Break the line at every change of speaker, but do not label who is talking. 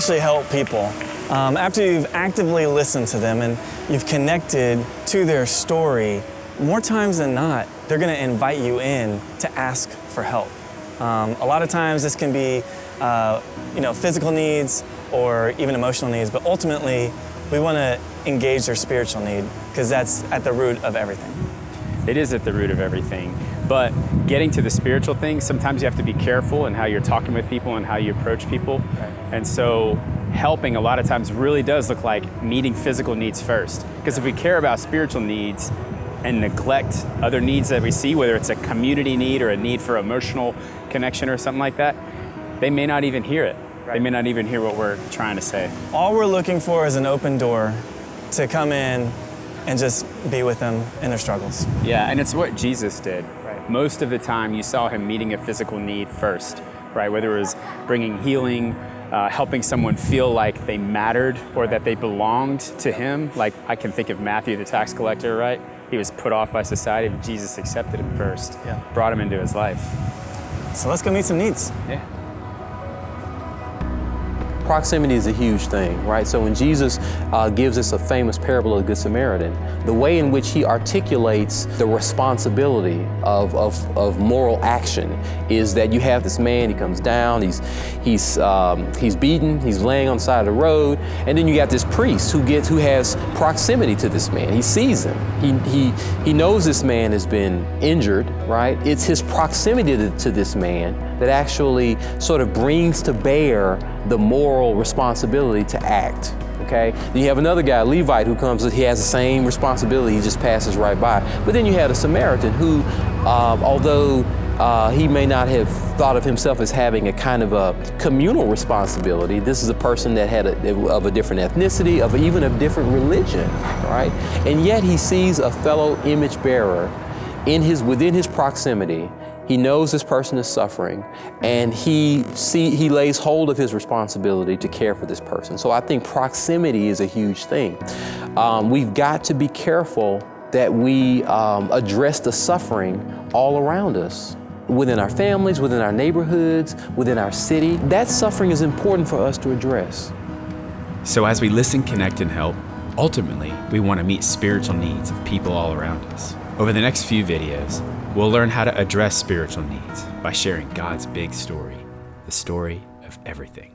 actually help people, after you've actively listened to them and you've connected to their story, more times than not, they're going to invite you in to ask for help. A lot of times this can be physical needs or even emotional needs, but ultimately we want to engage their spiritual need because that's at the root of everything.
It is at the root of everything. But getting to the spiritual thing, sometimes you have to be careful in how you're talking with people and how you approach people.
Right.
And so helping a lot of times really does look like meeting physical needs first. Because if we care about spiritual needs and neglect other needs that we see, whether it's a community need or a need for emotional connection or something like that, they may not even hear it. Right. They may not even hear what we're trying to say.
All we're looking for is an open door to come in and just be with them in their struggles.
Yeah, and it's what Jesus did.
Right.
Most of the time you saw him meeting a physical need first, right? Whether it was bringing healing, helping someone feel like they mattered or that they belonged to him. Like I can think of Matthew, the tax collector, right? He was put off by society, but Jesus accepted him first, brought him into his life.
So let's go meet some needs.
Yeah.
Proximity is a huge thing, right? So when Jesus gives us a famous parable of the Good Samaritan, the way in which he articulates the responsibility of moral action is that you have this man, he comes down, he's beaten, he's laying on the side of the road, and then you got this priest who has proximity to this man. He sees him. He knows this man has been injured, right? It's his proximity to this man that actually sort of brings to bear the moral responsibility to act, okay? Then you have another guy, Levite, who comes, he has the same responsibility, he just passes right by. But then you had a Samaritan who, although he may not have thought of himself as having a kind of a communal responsibility, this is a person that had of a different ethnicity, of even a different religion, right? And yet he sees a fellow image bearer within his proximity. He knows this person is suffering, and he lays hold of his responsibility to care for this person. So I think proximity is a huge thing. We've got to be careful that we address the suffering all around us, within our families, within our neighborhoods, within our city. That suffering is important for us to address.
So as we listen, connect, and help, ultimately, we want to meet spiritual needs of people all around us. Over the next few videos, we'll learn how to address spiritual needs by sharing God's big story, the story of everything.